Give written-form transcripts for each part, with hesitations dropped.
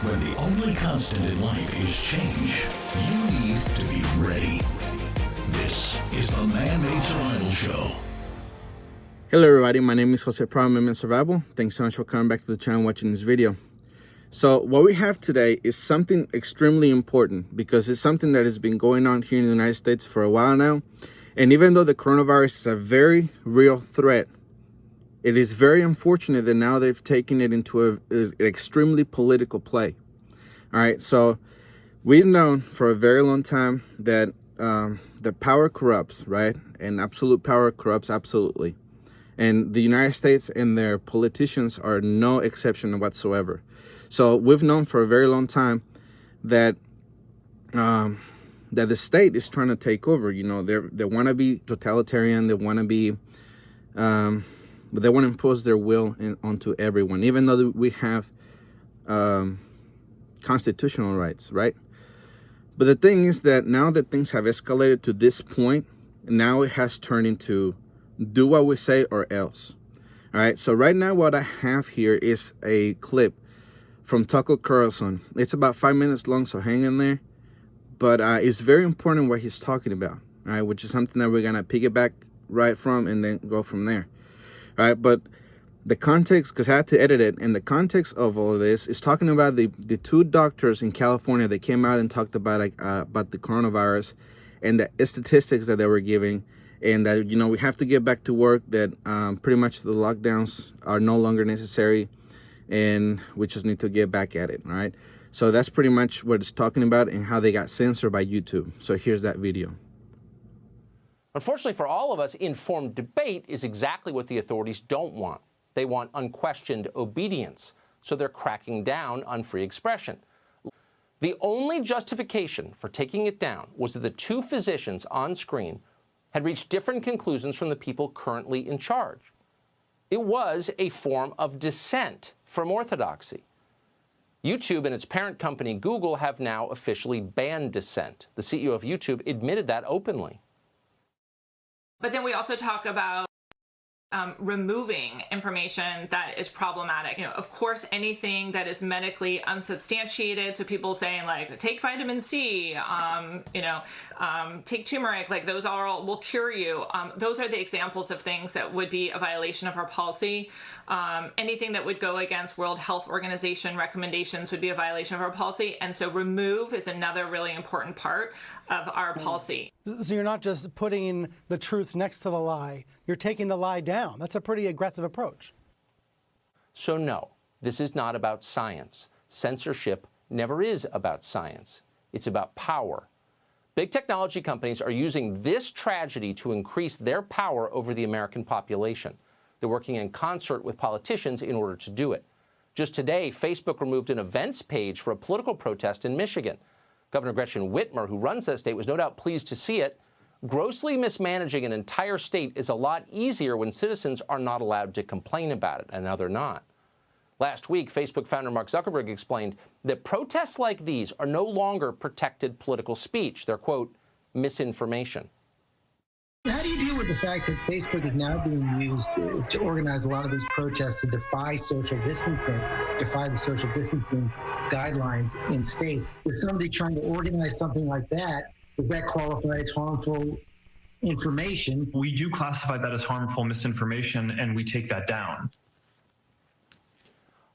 When the only constant in life is change, you need to be ready. This is the Man-Made Survival Show. Hello everybody, my name is Jose from Man-Made Survival. Thanks so much for coming back to the channel watching this video. So what we have today is something extremely important because it's something that has been going on here in the United States for a while now. And even though the coronavirus is a very real threat, it is very unfortunate that now they've taken it into an extremely political play. All right, so we've known for a very long time that the power corrupts, right? And absolute power corrupts absolutely. And the United States and their politicians are no exception whatsoever. So we've known for a very long time that that the state is trying to take over. You know, they want to be totalitarian. They want to be but they want to impose their will onto everyone, even though we have constitutional rights, right? But the thing is that now that things have escalated to this point, now it has turned into do what we say or else. All right, so right now what I have here is a clip from Tucker Carlson. It's about 5 minutes long, so hang in there. But it's very important what he's talking about, all right, which is something that we're going to piggyback right from and then go from there. All right, but the context, because I had to edit it, and the context of all of this is talking about the two doctors in California that came out and talked about the coronavirus and the statistics that they were giving, and that, you know, we have to get back to work, that pretty much the lockdowns are no longer necessary, and we just need to get back at it. All right, so that's pretty much what it's talking about and how they got censored by YouTube. So here's that video. Unfortunately for all of us, informed debate is exactly what the authorities don't want. They want unquestioned obedience, so they're cracking down on free expression. The only justification for taking it down was that the two physicians on screen had reached different conclusions from the people currently in charge. It was a form of dissent from orthodoxy. YouTube and its parent company Google have now officially banned dissent. The CEO of YouTube admitted that openly. But then we also talk about removing information that is problematic. You know, of course, anything that is medically unsubstantiated. So people saying like, take vitamin C, take turmeric, like those all will cure you. Those are the examples of things that would be a violation of our policy. Anything that would go against World Health Organization recommendations would be a violation of our policy. And so remove is another really important part of our policy. So you're not just putting the truth next to the lie, you're taking the lie down. That's a pretty aggressive approach. So no, this is not about science. Censorship never is about science. It's about power. Big technology companies are using this tragedy to increase their power over the American population. They're working in concert with politicians in order to do it. Just today, Facebook removed an events page for a political protest in Michigan. Governor Gretchen Whitmer, who runs that state, was no doubt pleased to see it. Grossly mismanaging an entire state is a lot easier when citizens are not allowed to complain about it, and now they're not. Last week, Facebook founder Mark Zuckerberg explained that protests like these are no longer protected political speech. They're, quote, misinformation. How do you deal with the fact that Facebook is now being used to organize a lot of these protests to defy social distancing, defy the social distancing guidelines in states? Is somebody trying to organize something like that, does that qualify as harmful information? We do classify that as harmful misinformation, and we take that down.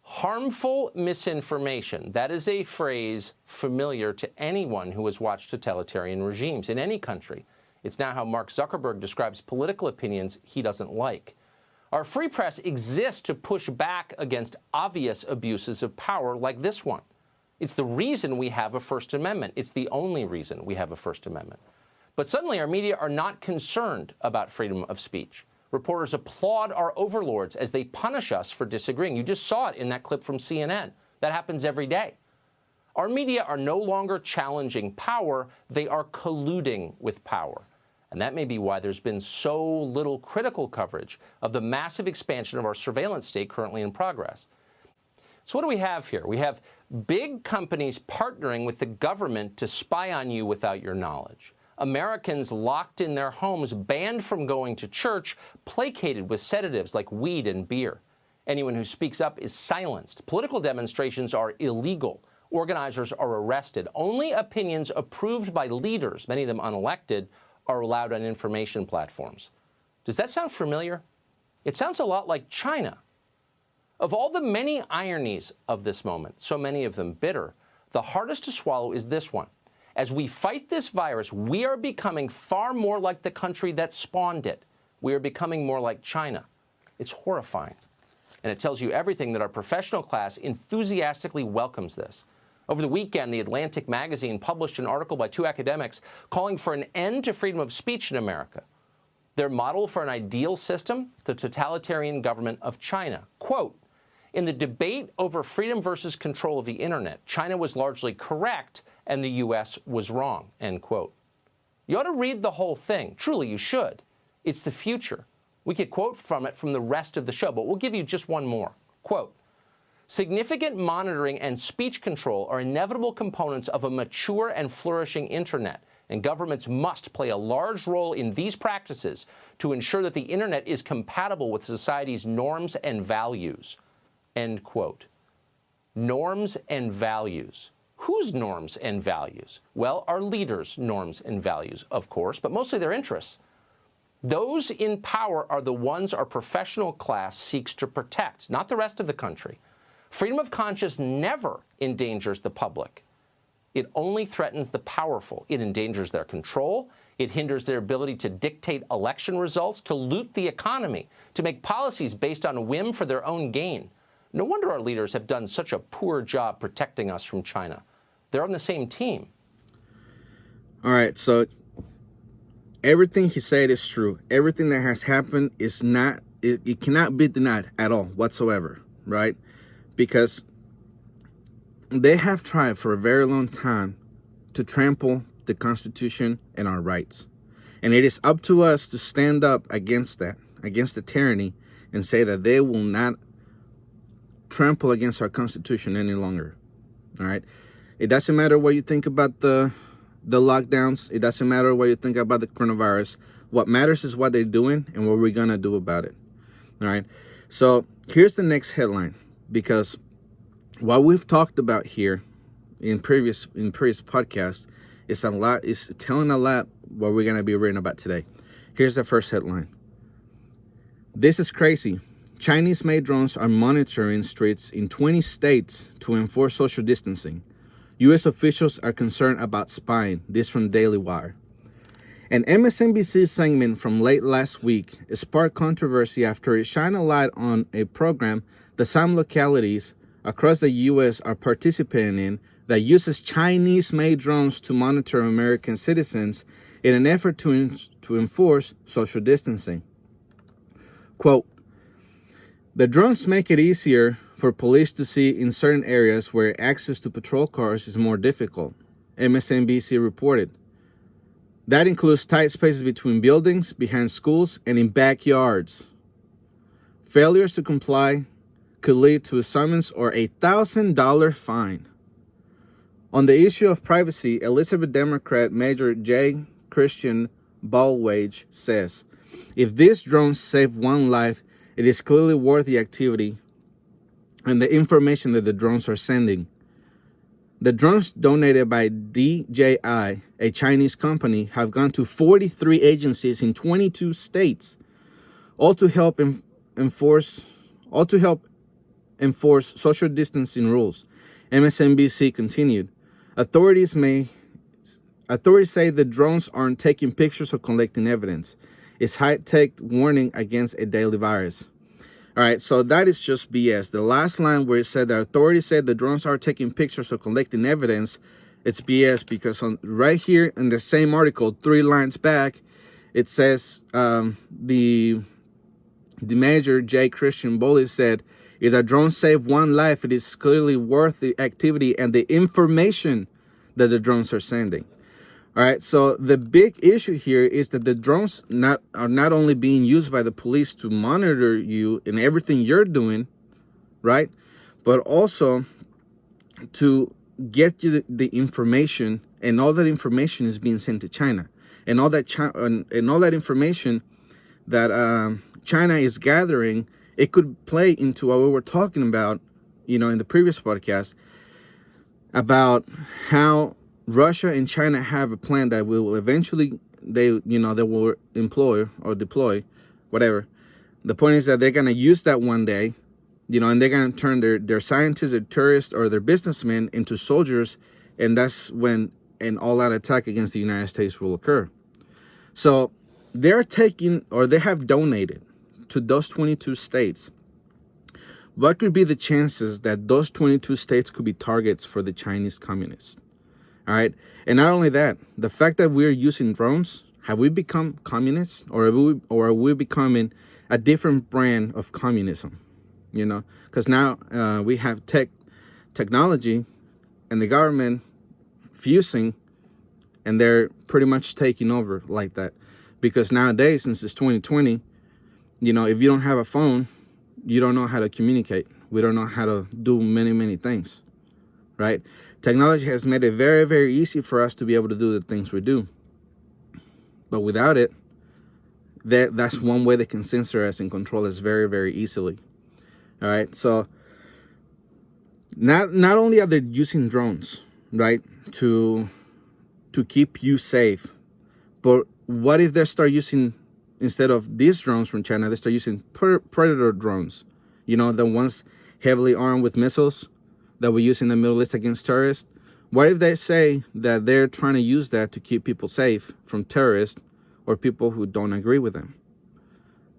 Harmful misinformation. That is a phrase familiar to anyone who has watched totalitarian regimes in any country. It's now how Mark Zuckerberg describes political opinions he doesn't like. Our free press exists to push back against obvious abuses of power like this one. It's the reason we have a First Amendment. It's the only reason we have a First Amendment. But suddenly our media are not concerned about freedom of speech. Reporters applaud our overlords as they punish us for disagreeing. You just saw it in that clip from CNN. That happens every day. Our media are no longer challenging power. They are colluding with power. And that may be why there's been so little critical coverage of the massive expansion of our surveillance state currently in progress. So what do we have here? We have big companies partnering with the government to spy on you without your knowledge. Americans locked in their homes, banned from going to church, placated with sedatives like weed and beer. Anyone who speaks up is silenced. Political demonstrations are illegal. Organizers are arrested. Only opinions approved by leaders, many of them unelected, are allowed on information platforms. Does that sound familiar? It sounds a lot like China. Of all the many ironies of this moment, so many of them bitter, the hardest to swallow is this one. As we fight this virus, we are becoming far more like the country that spawned it. We are becoming more like China. It's horrifying. And it tells you everything that our professional class enthusiastically welcomes this. Over the weekend, The Atlantic magazine published an article by two academics calling for an end to freedom of speech in America. Their model for an ideal system, the totalitarian government of China. Quote, in the debate over freedom versus control of the internet, China was largely correct and the U.S. was wrong, end quote. You ought to read the whole thing. Truly, you should. It's the future. We could quote from it from the rest of the show, but we'll give you just one more. Quote, significant monitoring and speech control are inevitable components of a mature and flourishing internet, and governments must play a large role in these practices to ensure that the internet is compatible with society's norms and values. End quote. Norms and values. Whose norms and values? Well, our leaders' norms and values, of course, but mostly their interests. Those in power are the ones our professional class seeks to protect, not the rest of the country. Freedom of conscience never endangers the public. It only threatens the powerful. It endangers their control. It hinders their ability to dictate election results, to loot the economy, to make policies based on a whim for their own gain. No wonder our leaders have done such a poor job protecting us from China. They're on the same team. All right, so everything he said is true. Everything that has happened is not, it cannot be denied at all whatsoever, right? Because they have tried for a very long time to trample the Constitution and our rights. And it is up to us to stand up against that, against the tyranny, and say that they will not trample against our Constitution any longer. All right. It doesn't matter what you think about the lockdowns. It doesn't matter what you think about the coronavirus. What matters is what they're doing and what we're going to do about it. All right. So here's the next headline, because what we've talked about here in previous podcasts is telling a lot what we're going to be reading about today. Here's the first headline. This is crazy. Chinese-made drones are monitoring streets in 20 states to enforce social distancing. U.S. officials are concerned about spying. This from Daily Wire. An MSNBC segment from late last week sparked controversy after it shined a light on a program that some localities across the U.S. are participating in that uses Chinese-made drones to monitor American citizens in an effort to enforce social distancing. Quote, the drones make it easier for police to see in certain areas where access to patrol cars is more difficult, MSNBC reported. That includes tight spaces between buildings, behind schools, and in backyards. Failures to comply could lead to a summons or a $1,000 fine. On the issue of privacy, Elizabeth Democrat Major J. Christian Ballwage says, if these drones save one life, it is clearly worth the activity and the information that the drones are sending. The drones donated by DJI, a Chinese company, have gone to 43 agencies in 22 states, all to help enforce social distancing rules. MSNBC continued. Authorities say the drones aren't taking pictures or collecting evidence. It's high-tech warning against a deadly virus. All right, so that is just BS. The last line where it said the authorities said the drones are taking pictures or collecting evidence, it's BS, because right here in the same article, 3 lines back, it says the Major J. Christian Bowley said, if the drones save one life, it is clearly worth the activity and the information that the drones are sending. All right, so the big issue here is that the drones are not only being used by the police to monitor you and everything you're doing, right, but also to get you the information, and all that information is being sent to China, and all that information that China is gathering, it could play into what we were talking about, in the previous podcast. about how Russia and China have a plan that will eventually they will employ or deploy, whatever. The point is that they're gonna use that one day, and they're gonna turn their scientists, their tourists, or their businessmen into soldiers, and that's when an all-out attack against the United States will occur. So they're taking, or they have donated to those 22 states. What could be the chances that those 22 states could be targets for the Chinese communists? All right. And not only that, the fact that we're using drones, have we become communists, or are we becoming a different brand of communism? Because now we have technology and the government fusing, and they're pretty much taking over like that. Because nowadays, since it's 2020, if you don't have a phone, you don't know how to communicate. We don't know how to do many, many things, right? Technology has made it very, very easy for us to be able to do the things we do. But without it, that's one way they can censor us and control us very, very easily. All right. So not only are they using drones, right, to keep you safe, but what if they start using, instead of these drones from China, they start using predator drones, the ones heavily armed with missiles that we use in the Middle East against terrorists? What if they say that they're trying to use that to keep people safe from terrorists or people who don't agree with them?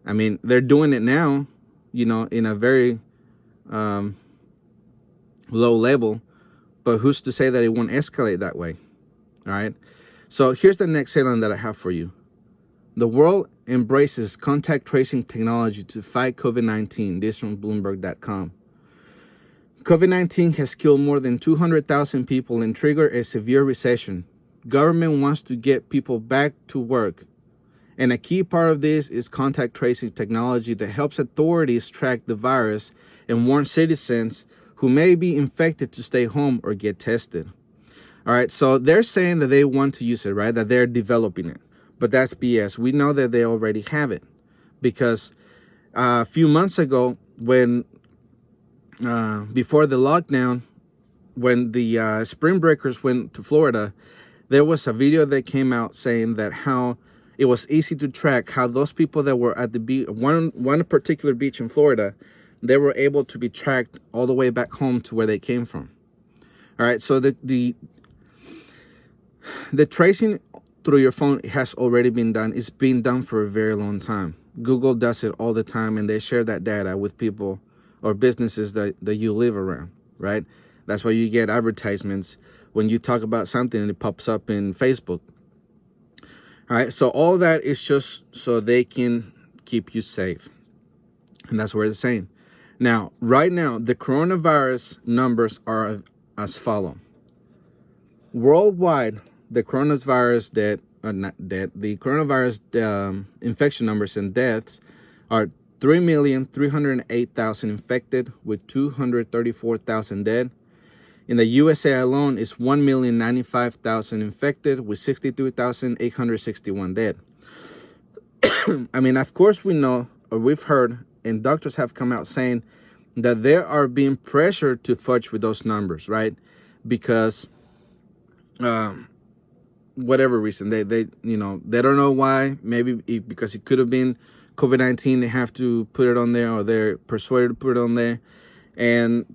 I mean, they're doing it now, in a very low level, but who's to say that it won't escalate that way? All right. So here's the next headline that I have for you. The world embraces contact tracing technology to fight COVID-19. This from Bloomberg.com. COVID-19 has killed more than 200,000 people and triggered a severe recession. Government wants to get people back to work. And a key part of this is contact tracing technology that helps authorities track the virus and warn citizens who may be infected to stay home or get tested. All right, so they're saying that they want to use it, right? That they're developing it. But that's BS. We know that they already have it. Because a few months ago, when before the lockdown, when the spring breakers went to Florida, there was a video that came out saying that how it was easy to track how those people that were at the beach, one particular beach in Florida, they were able to be tracked all the way back home to where they came from. All right, so the tracing through your phone has already been done. It's been done for a very long time. Google does it all the time, and they share that data with people or businesses that you live around, right? That's why you get advertisements when you talk about something and it pops up in Facebook. All right, so all that is just so they can keep you safe. And that's what it's saying. Now, right now, the coronavirus numbers are as follow. Worldwide, the coronavirus infection numbers and deaths are 3,308,000 infected with 234,000 dead. In the USA alone, it's 1,095,000 infected with 63,861 dead. I mean, of course we know, or we've heard, and doctors have come out saying that they are being pressured to fudge with those numbers, right? Because whatever reason, they don't know why. Maybe because it could have been COVID-19, they have to put it on there, or they're persuaded to put it on there. And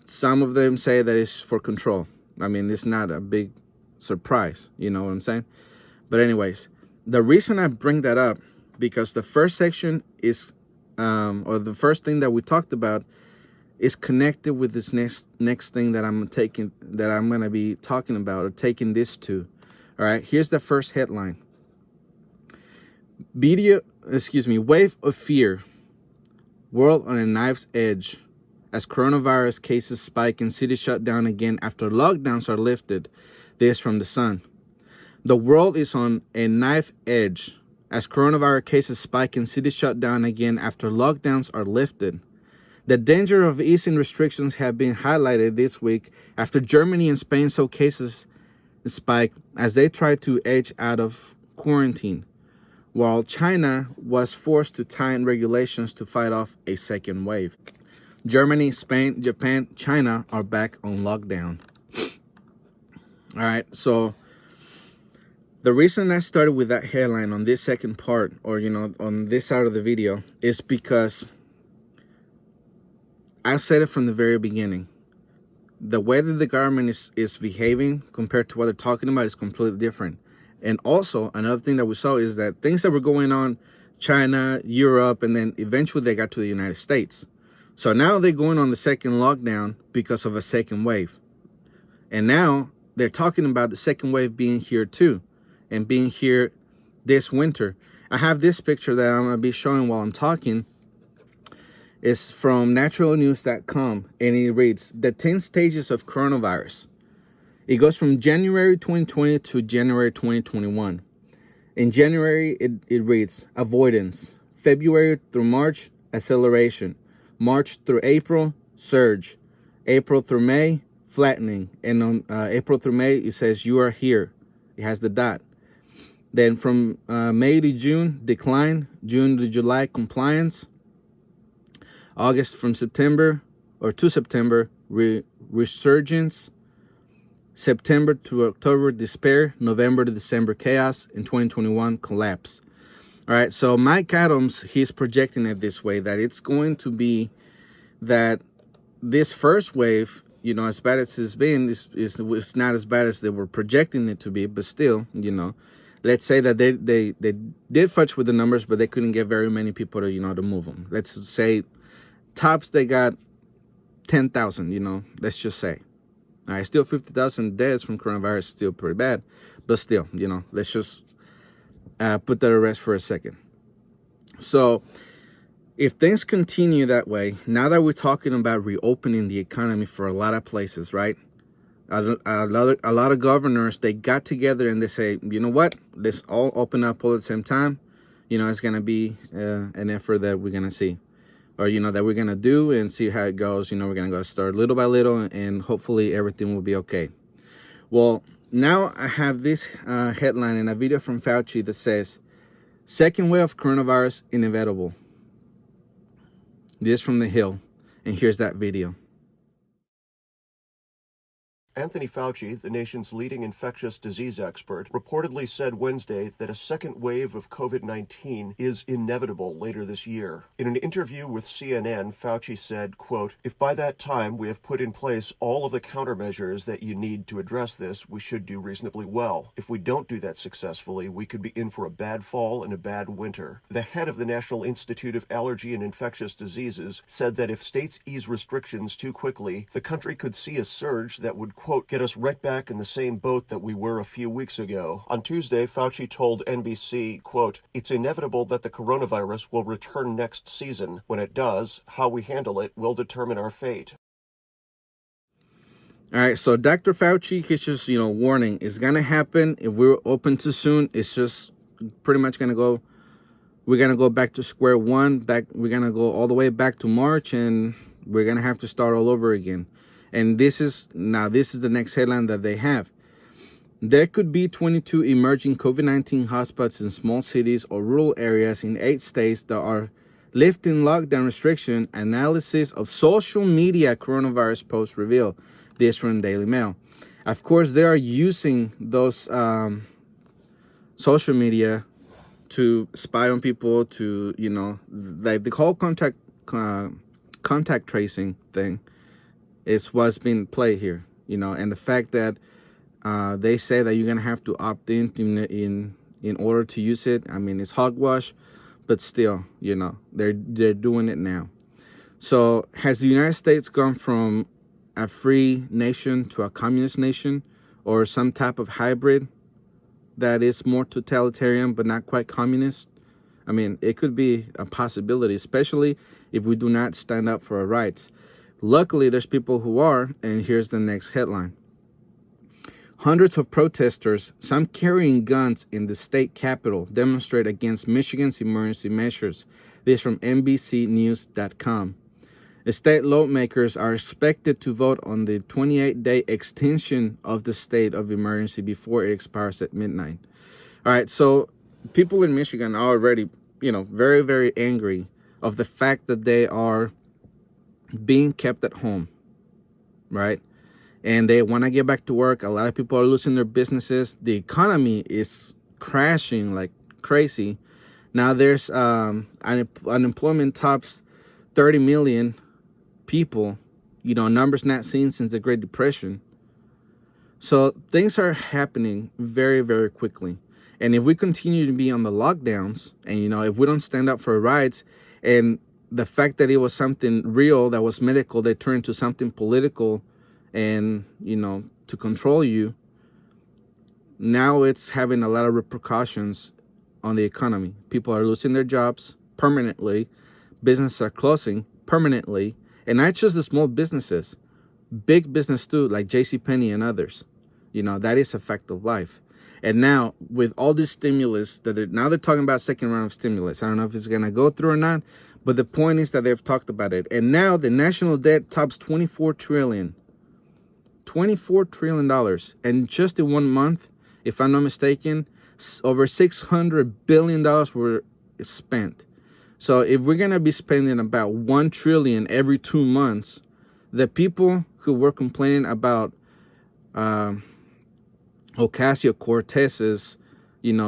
some of them say that it's for control. I mean, it's not a big surprise, you know what I'm saying? But anyways, the reason I bring that up, because the first section is, or the first thing that we talked about is connected with this next thing that I'm going to be talking about, or taking this to. All right, here's the first headline. Wave of fear. World on a knife's edge as coronavirus cases spike and cities shut down again after lockdowns are lifted. This from The Sun. The world is on a knife edge as coronavirus cases spike and cities shut down again after lockdowns are lifted. The danger of easing restrictions have been highlighted this week after Germany and Spain saw cases spike as they tried to edge out of quarantine, while China was forced to tighten regulations to fight off a second wave. Germany, Spain, Japan, China are back on lockdown. All right, so the reason I started with that headline on this second part, or, on this side of the video, is because I've said it from the very beginning. The way that the government is behaving compared to what they're talking about is completely different. And also, another thing that we saw is that things that were going on, China, Europe, and then eventually they got to the United States. So now they're going on the second lockdown because of a second wave. And now they're talking about the second wave being here too, and being here this winter. I have this picture that I'm going to be showing while I'm talking. It's from naturalnews.com, and it reads, the 10 stages of coronavirus. It goes from January 2020 to January 2021. In January, it reads, avoidance. February through March, acceleration. March through April, surge. April through May, flattening. And on April through May, it says, you are here. It has the dot. Then from May to June, decline. June to July, compliance. August from September to September, resurgence. September to October, despair. November to December, chaos. In 2021, collapse. All right, so Mike Adams, he's projecting it this way, that it's going to be that this first wave, as bad as it's been, it's not as bad as they were projecting it to be, but still, let's say that they did fudge with the numbers, but they couldn't get very many people to, to move them. Let's say tops, they got 10,000, let's just say. All right, still 50,000 deaths from coronavirus, still pretty bad, but still, let's just put that to rest for a second. So if things continue that way, now that we're talking about reopening the economy for a lot of places, right? A lot of governors, they got together and they say, you know what? Let's all open up all at the same time. It's going to be an effort that we're going to see. Or, that we're going to do and see how it goes. We're going to go start little by little and hopefully everything will be okay. Well, now I have this headline in a video from Fauci that says, second wave of coronavirus inevitable. This from The Hill. And here's that video. Anthony Fauci, the nation's leading infectious disease expert, reportedly said Wednesday that a second wave of COVID-19 is inevitable later this year. In an interview with CNN, Fauci said, quote, if by that time we have put in place all of the countermeasures that you need to address this, we should do reasonably well. If we don't do that successfully, we could be in for a bad fall and a bad winter. The head of the National Institute of Allergy and Infectious Diseases said that if states ease restrictions too quickly, the country could see a surge that would, quote, get us right back in the same boat that we were a few weeks ago. On Tuesday, Fauci told NBC, quote, it's inevitable that the coronavirus will return next season. When it does, how we handle it will determine our fate. All right, so Dr. Fauci, he's just, warning, it's going to happen. If we're open too soon, it's just pretty much going to go, we're going to go back to square one. We're going to go all the way back to March, and we're going to have to start all over again. And this is the next headline that they have. There could be 22 emerging COVID-19 hotspots in small cities or rural areas in 8 states that are lifting lockdown restriction. Analysis of social media coronavirus posts reveal. This from Daily Mail. Of course, they are using those social media to spy on people, to, like the whole contact tracing thing. It's what's being played here, and the fact that they say that you're gonna have to opt in order to use it. I mean, it's hogwash, but still, they're doing it now. So, has the United States gone from a free nation to a communist nation, or some type of hybrid that is more totalitarian but not quite communist? I mean, it could be a possibility, especially if we do not stand up for our rights. Luckily, there's people who are, and here's the next headline. Hundreds of protesters, some carrying guns in the state capitol, demonstrate against Michigan's emergency measures. This from NBCnews.com. The state lawmakers are expected to vote on the 28-day extension of the state of emergency before it expires at midnight. All right, so people in Michigan are already, very, very angry of the fact that they are being kept at home, right? and they want to get back to work. A lot of people are losing their businesses. The economy is crashing like crazy. Now there's unemployment tops 30 million people, numbers not seen since the Great Depression. So things are happening very, very quickly. And if we continue to be on the lockdowns and, if we don't stand up for our rights, and the fact that it was something real that was medical, they turned to something political and, to control you, now it's having a lot of repercussions on the economy. People are losing their jobs permanently. Businesses are closing permanently. And not just the small businesses, big business too, like JCPenney and others. That is a fact of life. And now with all this stimulus now they're talking about second round of stimulus. I don't know if it's going to go through or not, but the point is that they've talked about it. And now the national debt tops $24 trillion. $24 trillion. And just in 1 month, if I'm not mistaken, over $600 billion were spent. So if we're going to be spending about $1 trillion every 2 months, the people who were complaining about Ocasio-Cortez's,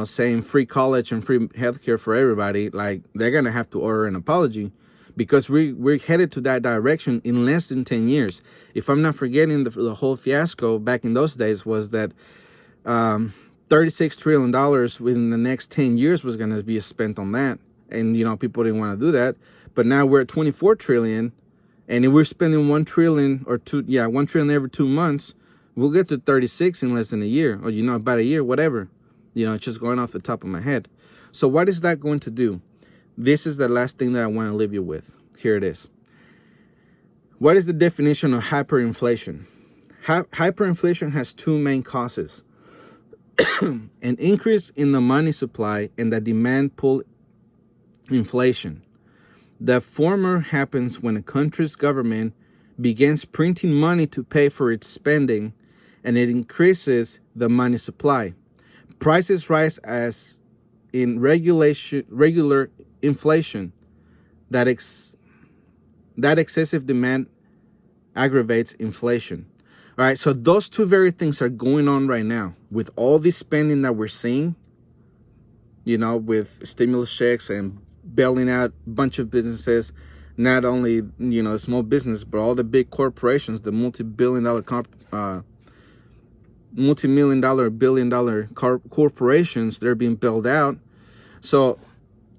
saying free college and free healthcare for everybody, like, they're going to have to order an apology, because we're headed to that direction in less than 10 years. If I'm not forgetting, the whole fiasco back in those days was that $36 trillion within the next 10 years was going to be spent on that. And, people didn't want to do that. But now we're at 24 trillion. And if we're spending $1 trillion $1 trillion every 2 months, we'll get to 36 in less than a year, or, about a year, whatever. It's just going off the top of my head. So what is that going to do? This is the last thing that I want to leave you with. Here it is. What is the definition of hyperinflation? Hyperinflation has two main causes. An increase in the money supply and the demand pull inflation. The former happens when a country's government begins printing money to pay for its spending, and it increases the money supply. Prices rise as in regular inflation. That excessive demand aggravates inflation. All right, so those two very things are going on right now with all this spending that we're seeing, with stimulus checks and bailing out a bunch of businesses, not only, small business, but all the big corporations, the multi-million-dollar, billion-dollar corporations, they're being bailed out. So,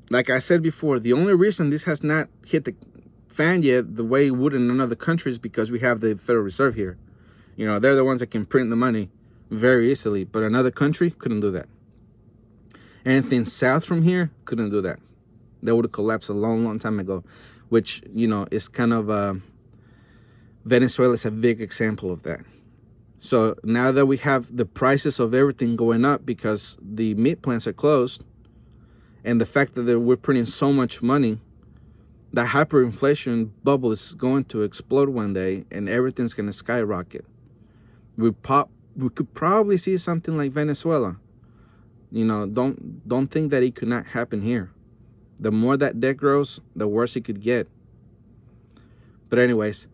like I said before, the only reason this has not hit the fan yet the way it would in other countries, because we have the Federal Reserve here. They're the ones that can print the money very easily, but another country couldn't do that. Anything south from here couldn't do that. They would have collapsed a long, long time ago, which, is kind of, Venezuela is a big example of that. So now that we have the prices of everything going up because the meat plants are closed, and the fact that we're printing so much money, the hyperinflation bubble is going to explode one day, and everything's going to skyrocket. We could probably see something like Venezuela. Don't think that it could not happen here. The more that debt grows, the worse it could get. But anyways,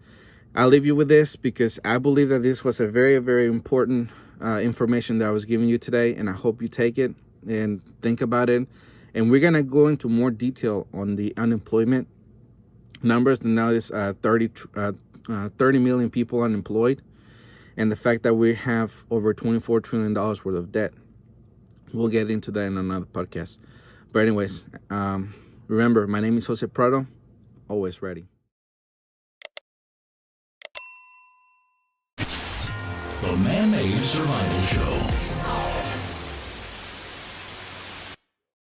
I'll leave you with this, because I believe that this was a very, very important information that I was giving you today, and I hope you take it and think about it. And we're going to go into more detail on the unemployment numbers. And now it's 30 million people unemployed, and the fact that we have over $24 trillion worth of debt. We'll get into that in another podcast. But anyways, remember, my name is Jose Prado, always ready. The Man-Made Survival Show.